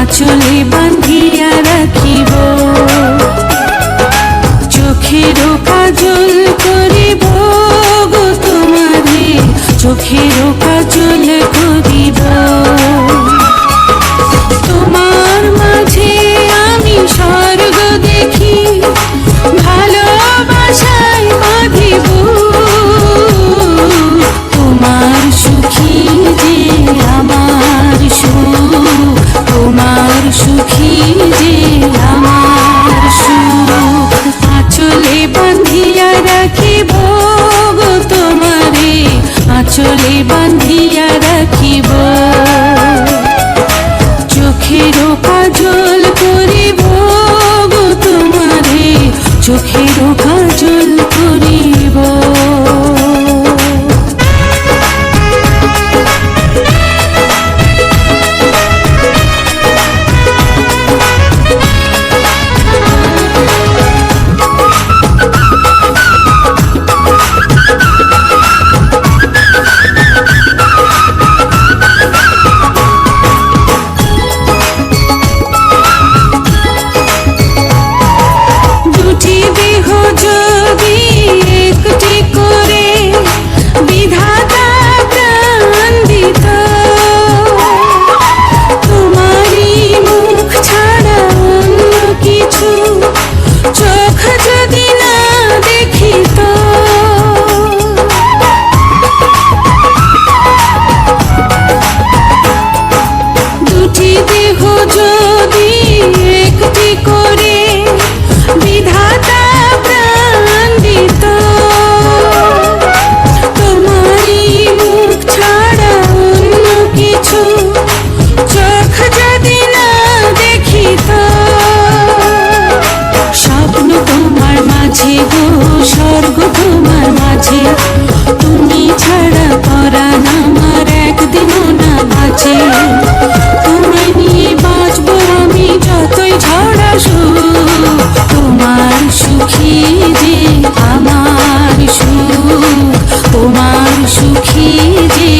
আঁচলে বাঁধিয়া রাখিব, চোখেরও কাজল করিব গো তোমারে, চোখেরও কাজল করিব। তোমার মাঝে আমি স্বর্গ দেখি, ভালোবাসায় বাঁধিব। তোমার সুখী যে আমার সুখ, তোমার সুখী যে আমার সুখ। আঁচলে বাঁধিয়া রাখিব গো তোমারে, আঁচলে বাঁধিয়া রাখিব। চোখেরও কাজল করিব গো তোমারে, চোখেরও কাজল করিব। স্বর্গ তোমার মাঝে, তুমি ছাড়া পরাণ আমার একদিনও না বাঁচে। তোমায় নিয়ে বাঁচবো আমি যতই ঝড় আসুক, তোমার সুখী যে আমার সুখ, তোমার সুখী যে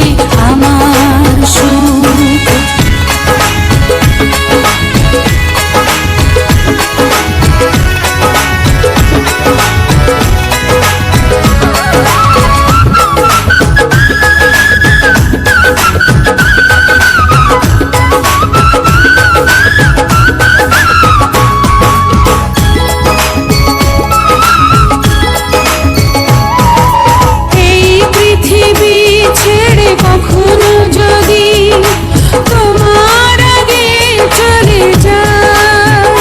আমার সুখ। কখনো যদি তোমার আগে চলে যায়,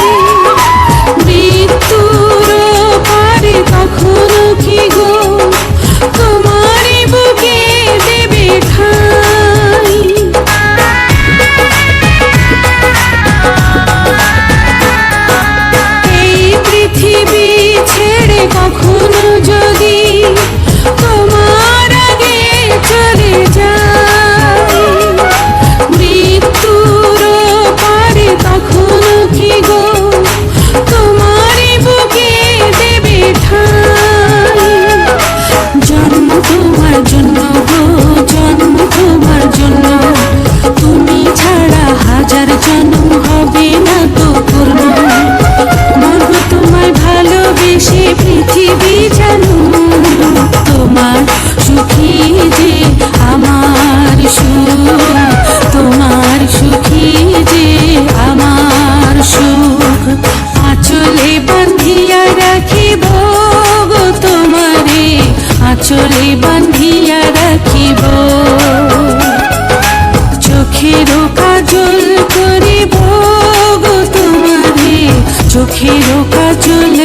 মৃত্যুর পারে কখনো কি গো তোমারই বুকে দেবে ঠাঁই। এই পৃথিবী ছেড়ে কখনো যদি তোমার আগে চলে যায়, মৃত্যুর পারে কখনো কি গো তোমারই বুকে দেবে ঠাঁই। জন্ম তোমার জন্য গো, জন্ম তোমার জন্য, তুমি ছাড়া হাজার জন্ম হবে না তো পূর্ণ। মরব তোমায় ভালোবেসে পৃথিবী জানো, তোমার সুখী যে আমার সুখ, তোমার সুখী যে আমার সুখ। আঁচলে বাঁধিয়া রাখিব গো তোমারে, আঁচলে বাঁধিয়া রাখিব। চোখেরও কাজল করিব গো তোমারে, চোখেরও কাজল